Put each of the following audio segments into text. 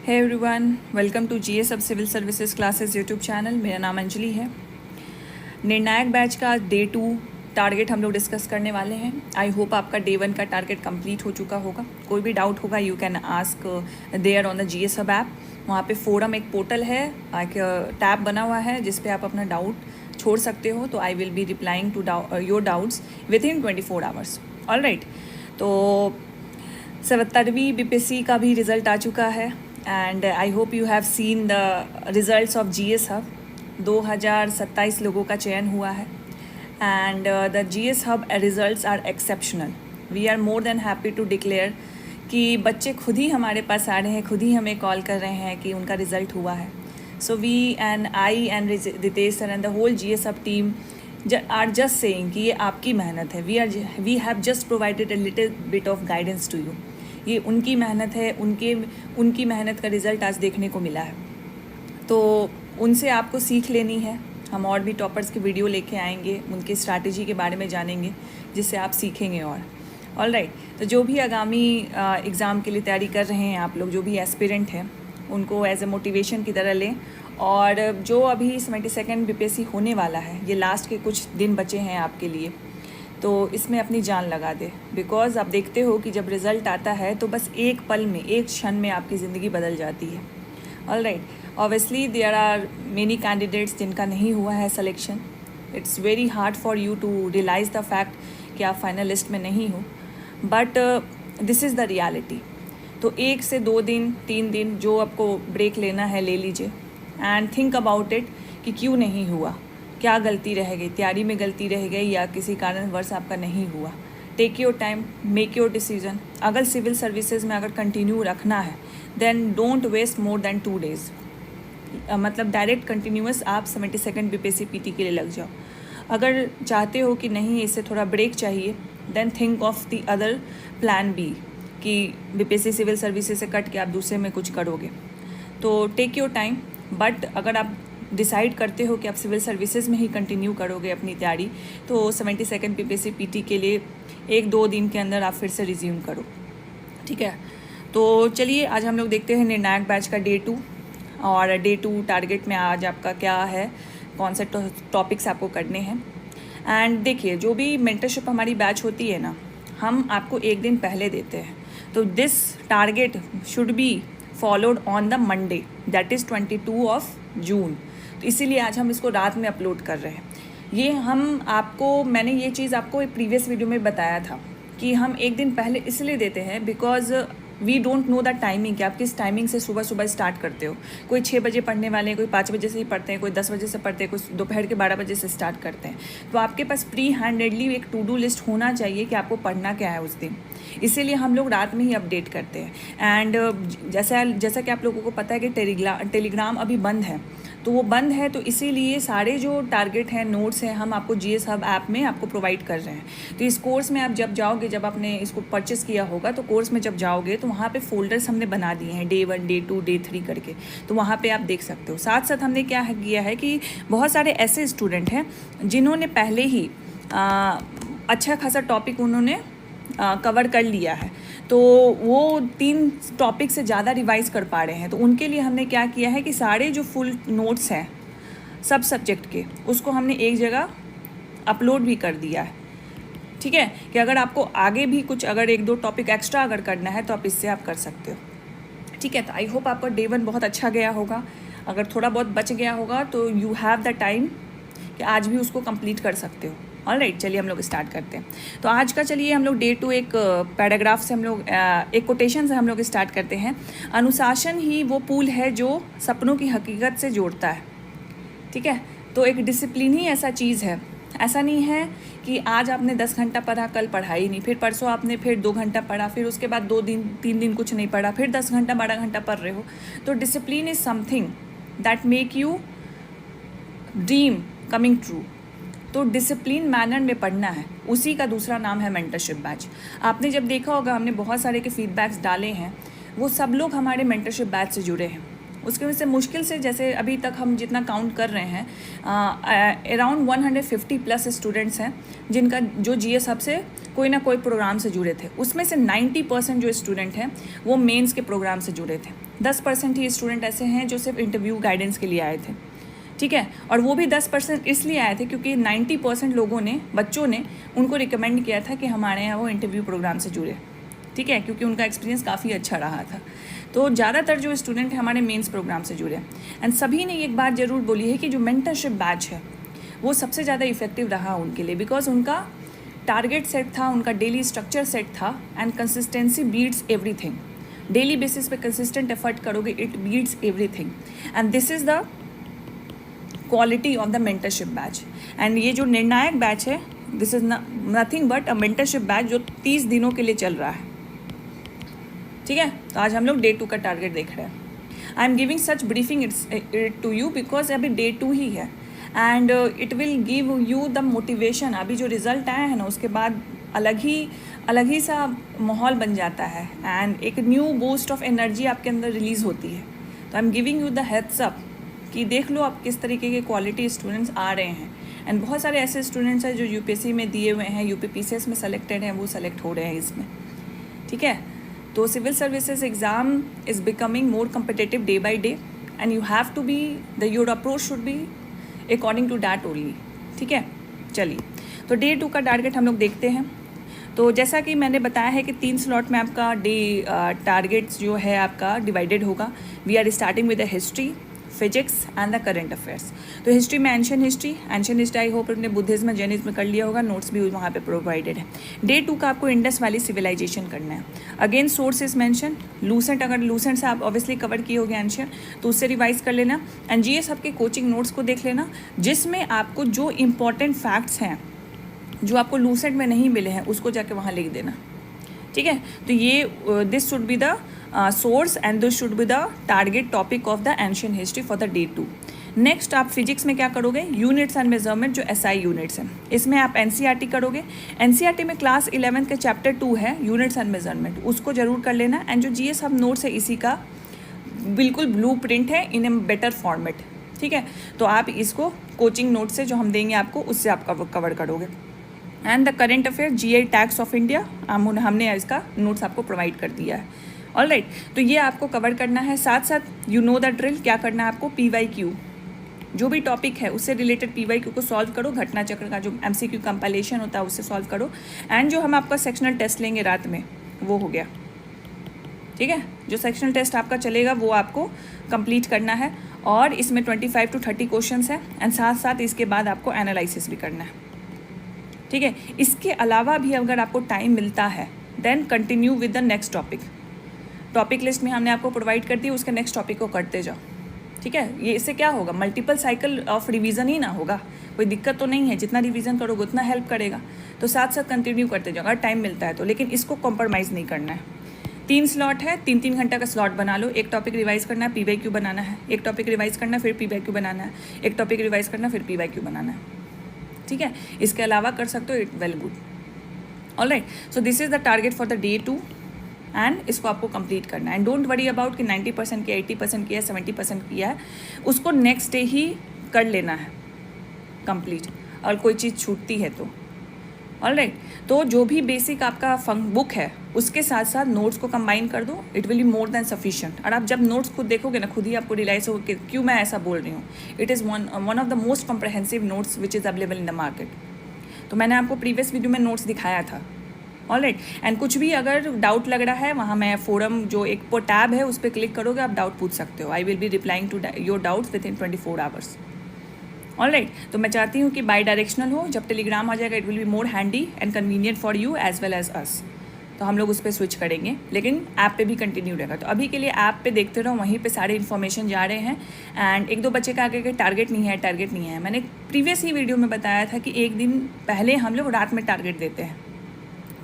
Hey everyone, welcome to GS सब civil services classes YouTube channel. मेरा नाम अंजलि है। निर्णायक बैच का डे 2 टारगेट हम लोग डिस्कस करने वाले हैं। आई होप आपका डे 1 का टारगेट कंप्लीट हो चुका होगा। कोई भी डाउट होगा you can ask there on the GS hub app. वहाँ पे फोरम एक पोर्टल है, एक टैब बना हुआ है जिस पे आप अपना डाउट छोड़ सकते हो। तो I will be replying to your doubts within 24 hours. All right, तो 77वीं बीपीएससी का भी रिज़ल्ट आ चुका है and I hope you have seen the results of GS hub. 2027 लोगों का चयन हुआ है and the GS hub results are exceptional. We are more than happy to declare कि बच्चे खुद ही हमारे पास आ रहे हैं, खुद ही हमें कॉल कर रहे हैं कि उनका रिज़ल्ट हुआ है। So we and I and Ritesh sir and the whole GS hub team are just saying कि ये आपकी मेहनत है। We have just provided a little bit of guidance to you. ये उनकी मेहनत है, उनकी मेहनत का रिज़ल्ट आज देखने को मिला है। तो उनसे आपको सीख लेनी है। हम और भी टॉपर्स की वीडियो लेके आएंगे, उनकी स्ट्रैटेजी के बारे में जानेंगे जिससे आप सीखेंगे। और ऑल राइट, तो जो भी आगामी एग्ज़ाम के लिए तैयारी कर रहे हैं आप लोग, जो भी एस्पिरेंट हैं, उनको एज ए मोटिवेशन की तरह लें। और जो अभी 72nd बीपीएससी होने वाला है, ये लास्ट के कुछ दिन बचे हैं आपके लिए, तो इसमें अपनी जान लगा दे। बिकॉज़ आप देखते हो कि जब रिज़ल्ट आता है तो बस एक पल में, एक क्षण में आपकी ज़िंदगी बदल जाती है। All right, obviously there are many candidates जिनका नहीं हुआ है selection. It's very hard for you to realise the fact कि आप फाइनल लिस्ट में नहीं हो, but this is the reality. तो 1 से 2 दिन 3 दिन जो आपको ब्रेक लेना है ले लीजिए एंड थिंक अबाउट इट कि क्यों नहीं हुआ, क्या गलती रह गई, तैयारी में गलती रह गई या किसी कारणवश आपका नहीं हुआ। Take your time, make your decision. अगर सिविल सर्विसेज में अगर कंटिन्यू रखना है then don't waste more than 2 days. मतलब डायरेक्ट कंटिन्यूअस आप 72nd बीपीएससी पीटी के लिए लग जाओ। अगर चाहते हो कि नहीं, इससे थोड़ा ब्रेक चाहिए, then think of the other plan B कि बीपीएससी सिविल सर्विसेज से कट के आप दूसरे में कुछ करोगे। तो टेक योर टाइम, बट अगर आप डिसाइड करते हो कि आप सिविल सर्विसेज में ही कंटिन्यू करोगे अपनी तैयारी, तो 72nd बीपीएससी पीटी के लिए 1-2 दिन के अंदर आप फिर से रिज्यूम करो। ठीक है, तो चलिए आज हम लोग देखते हैं निर्णायक बैच का डे 2। और डे 2 टारगेट में आज आपका क्या है, कौन से टॉपिक्स आपको करने हैं। एंड देखिए, जो भी मेंटरशिप हमारी बैच होती है ना, हम आपको एक दिन पहले देते हैं। तो this target should be followed on the Monday, that is 22 of June. तो इसीलिए आज हम इसको रात में अपलोड कर रहे हैं। ये मैंने ये चीज़ आपको एक प्रीवियस वीडियो में बताया था कि हम एक दिन पहले इसलिए देते हैं because we don't know the timing कि आप किस टाइमिंग से सुबह सुबह स्टार्ट करते हो। कोई 6 बजे पढ़ने वाले हैं, कोई 5 बजे से ही पढ़ते हैं, कोई 10 बजे से पढ़ते हैं, कोई दोपहर के 12 बजे से स्टार्ट करते हैं। तो आपके पास प्री हैंडेडली एक टू डू लिस्ट होना चाहिए कि आपको पढ़ना क्या है उस दिन। इसीलिए हम लोग रात में ही अपडेट करते हैं। एंड जैसा कि आप लोगों को पता है कि टेलीग्राम अभी बंद है, तो वो बंद है, तो इसीलिए सारे जो टारगेट हैं, नोट्स हैं, हम आपको जीएस हब ऐप में आपको प्रोवाइड कर रहे हैं। तो इस कोर्स में आप जब जाओगे, जब आपने इसको परचेस किया होगा, तो कोर्स में जब जाओगे तो वहाँ पे फोल्डर्स हमने बना दिए हैं, डे 1, डे 2, डे 3 करके। तो वहाँ पे आप देख सकते हो। साथ साथ हमने क्या किया है कि बहुत सारे ऐसे स्टूडेंट हैं जिन्होंने पहले ही अच्छा खासा टॉपिक उन्होंने कवर कर लिया है, तो वो 3 टॉपिक से ज़्यादा रिवाइज कर पा रहे हैं। तो उनके लिए हमने क्या किया है कि सारे जो फुल नोट्स हैं सब सब्जेक्ट के, उसको हमने एक जगह अपलोड भी कर दिया है। ठीक है, कि अगर आपको आगे भी कुछ अगर 1-2 टॉपिक एक्स्ट्रा अगर करना है तो आप इससे आप कर सकते हो। ठीक है, तो आई होप आपका डे 1 बहुत अच्छा गया होगा। अगर थोड़ा बहुत बच गया होगा तो यू हैव द टाइम कि आज भी उसको कंप्लीट कर सकते हो। ऑल राइट, चलिए हम लोग स्टार्ट करते हैं। तो आज का चलिए हम लोग डे 2 एक पैराग्राफ से हम लोग एक कोटेशन से हम लोग स्टार्ट करते हैं। अनुशासन ही वो पुल है जो सपनों की हकीकत से जोड़ता है। ठीक है, तो एक डिसिप्लिन ही ऐसा चीज़ है। ऐसा नहीं है कि आज आपने 10 घंटा पढ़ा, कल पढ़ाई नहीं, फिर परसों आपने फिर 2 घंटा पढ़ा, फिर उसके बाद 2 दिन 3 दिन कुछ नहीं पढ़ा, फिर 10 घंटा 12 घंटा पढ़ रहे हो। तो discipline is something that make you dream coming true. तो डिसिप्लिन मैनर में पढ़ना है, उसी का दूसरा नाम है मेंटरशिप बैच। आपने जब देखा होगा, हमने बहुत सारे के फीडबैक्स डाले हैं, वो सब लोग हमारे मेंटरशिप बैच से जुड़े हैं। उसके वजह से मुश्किल से, जैसे अभी तक हम जितना काउंट कर रहे हैं, अराउंड 150+ स्टूडेंट्स हैं जिनका जो जीएस हब से कोई ना कोई प्रोग्राम से जुड़े थे। उसमें से 90% जो स्टूडेंट हैं वो मेंस के प्रोग्राम से जुड़े थे। 10% ही स्टूडेंट ऐसे हैं जो सिर्फ इंटरव्यू गाइडेंस के लिए आए थे, ठीक है। और वो भी 10% इसलिए आए थे क्योंकि 90% लोगों ने, बच्चों ने उनको रिकमेंड किया था कि हमारे यहाँ वो इंटरव्यू प्रोग्राम से जुड़े, ठीक है, क्योंकि उनका एक्सपीरियंस काफ़ी अच्छा रहा था। तो ज़्यादातर जो स्टूडेंट हैं हमारे मेंस प्रोग्राम से जुड़े, एंड सभी ने एक बात ज़रूर बोली है कि जो मेंटरशिप बैच है वो सबसे ज़्यादा इफेक्टिव रहा उनके लिए, बिकॉज उनका टारगेट सेट था, उनका डेली स्ट्रक्चर सेट था, and consistency beats everything. Daily basis पे कंसिस्टेंट एफर्ट करोगे, it beats everything, and this is the quality of the mentorship batch. And ये जो निर्णायक बैच है, this is nothing but a mentorship batch जो 30 दिनों के लिए चल रहा है, ठीक है। तो आज हम लोग डे 2 का टारगेट देख रहे हैं। I am giving such briefing it to you because अभी डे 2 ही है, and it will give you the motivation. अभी जो रिजल्ट आया है ना, उसके बाद अलग ही सा माहौल बन जाता है, एंड एक न्यू बूस्ट ऑफ एनर्जी आपके अंदर रिलीज़ होती है। तो आई am giving you the heads up कि देख लो आप किस तरीके के क्वालिटी स्टूडेंट्स आ रहे हैं, एंड बहुत सारे ऐसे स्टूडेंट्स हैं जो यूपीएससी में दिए हुए हैं, यूपीपीसीएस में सेलेक्टेड हैं, वो सेलेक्ट हो रहे हैं इसमें, ठीक है। तो civil services exam is becoming more competitive day by day, and you have to be your approach should be according to that only, ठीक है। चलिए, तो डे 2 का टारगेट हम लोग देखते हैं। तो जैसा कि मैंने बताया है कि 3 स्लॉट में आपका डे टारगेट्स जो है आपका डिवाइडेड होगा। We are starting with the history, physics and the current affairs. तो हिस्ट्री में एंशियंट हिस्ट्री आई होप अपने बुद्धिज्म में, जैनिज्म में कर लिया होगा, नोट्स भी वहाँ पे प्रोवाइडेड है। डे 2 का आपको इंडस वैली सिविलाइजेशन करना है। Again source is mention, Lucent, अगर लूसेंट से आप ऑब्वियसली कवर किए होगे एंशियंट, तो उससे रिवाइज कर लेना, एंड जीएस आपके कोचिंग नोट्स को देख लेना, जिसमें आपको जो इंपॉर्टेंट फैक्ट्स हैं जो आपको लूसेंट में नहीं मिले हैं उसको जाके वहाँ लिख देना, ठीक है। तो ये this should be the source and this should be the target topic of the ancient history for the day 2। Next आप फिजिक्स में क्या करोगे, यूनिट्स एंड मेजरमेंट, जो एसआई यूनिट्स हैं, इसमें आप एनसीईआरटी करोगे। एनसीईआरटी में क्लास 11 के चैप्टर 2 है यूनिट्स एंड मेजरमेंट, उसको जरूर कर लेना, एंड जो जीएस सब नोट्स है इसी का बिल्कुल ब्लू प्रिंट है इन ए बेटर फॉर्मेट, ठीक है। तो आप इसको कोचिंग नोट से जो हम देंगे आपको, उससे आप कवर करोगे। And the current affair, GI tax of India, हमने इसका नोट्स आपको प्रोवाइड कर दिया है। ऑलराइट, तो ये आपको कवर करना है। साथ साथ यू नो द ड्रिल, क्या करना है आपको, पीवाईक्यू, जो भी टॉपिक है उससे रिलेटेड पीवाईक्यू को सॉल्व करो। घटना चक्र का जो एमसीक्यू कंपाइलेशन होता है उससे सॉल्व करो, एंड जो हम आपका सेक्शनल टेस्ट लेंगे रात में, वो हो गया, ठीक है। जो सेक्शनल टेस्ट आपका चलेगा वो आपको कंप्लीट करना है, और इसमें 25 to 30 क्वेश्चंस हैं, एंड साथ साथ इसके बाद आपको एनालिसिस भी करना है, ठीक है। इसके अलावा भी अगर आपको टाइम मिलता है then continue with the next topic list में हमने आपको प्रोवाइड कर दी, उसके नेक्स्ट टॉपिक को करते जाओ, ठीक है। ये इससे क्या होगा, मल्टीपल साइकिल ऑफ रिवीजन ही ना होगा, कोई दिक्कत तो नहीं है, जितना रिवीजन करोगे उतना हेल्प करेगा। तो साथ साथ कंटिन्यू करते जाओ अगर टाइम मिलता है तो, लेकिन इसको कॉम्प्रोमाइज़ नहीं करना है। 3 स्लॉट है, 3-3 घंटा का स्लॉट बना लो। एक टॉपिक रिवाइज करना है, पीवाईक्यू बनाना है, एक टॉपिक रिवाइज करना फिर पीवाईक्यू बनाना है, एक टॉपिक रिवाइज करना फिर पीवाईक्यू बनाना है, ठीक है। इसके अलावा कर सकते हो, it well good. Alright, so this is the target for the day 2, and इसको आपको कंप्लीट करना है। एंड डोंट वरी अबाउट कि 90% किया, 80% किया, 70% किया है, उसको नेक्स्ट डे ही कर लेना है कंप्लीट, और कोई चीज़ छूटती है तो। ऑलराइट, तो जो भी बेसिक आपका बुक है उसके साथ साथ नोट्स को कंबाइन कर दो, it will be more than sufficient. और आप जब नोट्स खुद देखोगे ना, खुद ही आपको रियलाइज होगा कि क्यों मैं ऐसा बोल रही हूँ। It is one of the most comprehensive notes which is available in the market. तो मैंने आपको प्रीवियस वीडियो में नोट्स दिखाया था। ऑलराइट, एंड कुछ भी अगर डाउट लग रहा है, वहाँ मैं फोरम जो एक टैब है उस पर क्लिक करोगे, आप डाउट पूछ सकते हो। I will be replying to your doubts within 24 hours. Alright, तो मैं चाहती हूँ कि बाई डायरेक्शनल हो। जब टेलीग्राम आ जाएगा, it will be more handy and convenient for you as well as us. तो हम लोग उस पर स्विच करेंगे, लेकिन ऐप पे भी कंटिन्यू रहेगा। तो अभी के लिए ऐप पे देखते रहो, वहीं पे सारे इन्फॉर्मेशन जा रहे हैं। एंड 1-2 बच्चे का आगे टारगेट नहीं है। मैंने प्रीवियस ही वीडियो में बताया था कि एक दिन पहले हम लोग रात में टारगेट देते हैं।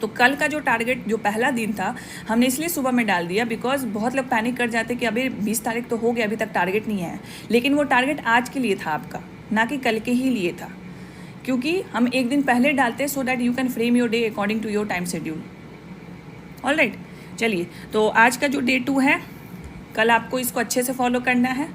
तो कल का जो टारगेट, जो पहला दिन था, हमने इसलिए सुबह में डाल दिया बिकॉज बहुत लोग पैनिक कर जाते कि अभी 20 तारीख तो हो गया, अभी तक टारगेट नहीं है। लेकिन वो टारगेट आज के लिए था आपका, ना कि कल के ही लिए था, क्योंकि हम एक दिन पहले डालते हैं so that you can frame your day according to your time schedule. Alright, चलिए, तो आज का जो डे 2 है, कल आपको इसको अच्छे से फॉलो करना है।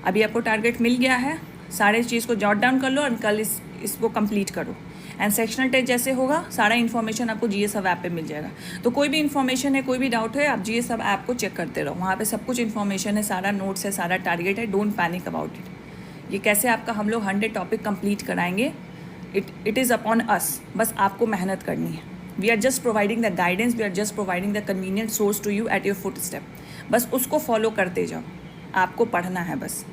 अभी आपको टारगेट मिल गया है, सारे चीज़ को जॉट डाउन कर लो और कल इसको कंप्लीट करो। एंड सेक्शनल टेस्ट जैसे होगा सारा इन्फॉर्मेशन आपको GS Hub ऐप पे मिल जाएगा। तो कोई भी इन्फॉर्मेशन है, कोई भी डाउट है, आप GS Hub ऐप को चेक करते रहो, वहाँ पे सब कुछ इन्फॉर्मेशन है, सारा नोट्स है, सारा टारगेट है। Don't panic about it. ये कैसे आपका हम लोग 100 टॉपिक कंप्लीट कराएंगे, इट इज़ अपॉन अस। बस आपको मेहनत करनी है। We are just providing the guidance, we are just providing the convenient source to you at your footstep. बस उसको फॉलो करते जाओ, आपको पढ़ना है बस।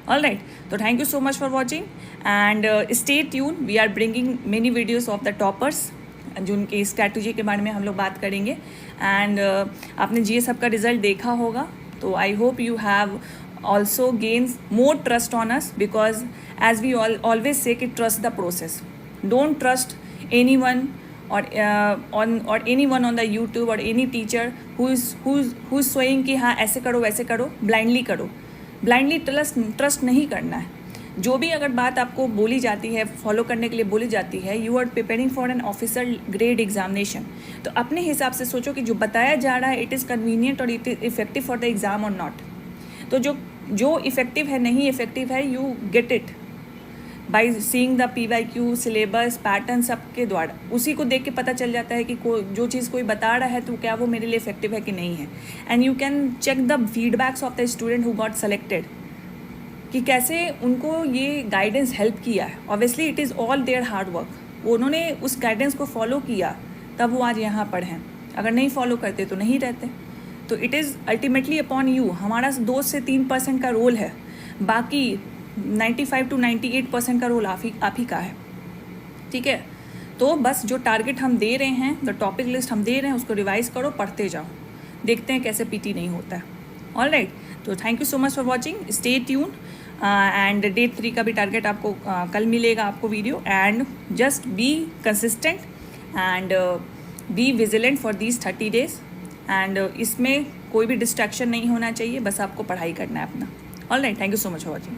ऑल राइट, तो thank you so much for watching and stay tune. We are bringing many videos of the toppers, जिनके स्ट्रैटेजी के बारे में हम लोग बात करेंगे। एंड आपने GS Hub का रिजल्ट देखा होगा, तो आई hope you have also gains more trust on us, because as we always say कि trust the process. Don't trust anyone or anyone on the YouTube or any teacher who's showing कि हाँ ऐसे करो वैसे करो, blindly करो। blindly trust नहीं करना है। जो भी अगर बात आपको बोली जाती है, फॉलो करने के लिए बोली जाती है, you are preparing for an officer grade examination, तो अपने हिसाब से सोचो कि जो बताया जा रहा है इट इज़ कन्वीनियंट और it is effective for the exam और नॉट। तो जो इफ़ेक्टिव है, नहीं इफ़ेक्टिव है, you get it by seeing the PYQ, syllabus, pattern, सबके द्वारा। उसी को देख के पता चल जाता है कि जो चीज़ कोई बता रहा है तो क्या वो मेरे लिए इफेक्टिव है कि नहीं है। And you can check the feedbacks of the student who got selected, कि कैसे उनको ये गाइडेंस हेल्प किया है। Obviously it is all their hard work. उन्होंने उस गाइडेंस को फॉलो किया तब वो आज यहाँ पर हैं। अगर नहीं फॉलो करते तो नहीं रहते। तो it is ultimately upon you. हमारा 2 से 3% का रोल है, बाकी 95 to 98% का रोल आप ही का है। ठीक है, तो बस जो टारगेट हम दे रहे हैं, जो टॉपिक लिस्ट हम दे रहे हैं, उसको रिवाइज करो, पढ़ते जाओ, देखते हैं कैसे PT नहीं होता है। ऑल राइट, तो thank you so much for watching, stay tune. And day 3 का भी टारगेट आपको कल मिलेगा आपको video. And just be consistent and be vigilant for these 30 days। And इसमें कोई भी डिस्ट्रैक्शन नहीं होना चाहिए, बस आपको पढ़ाई करना है अपना। All right, thank you so much for watching.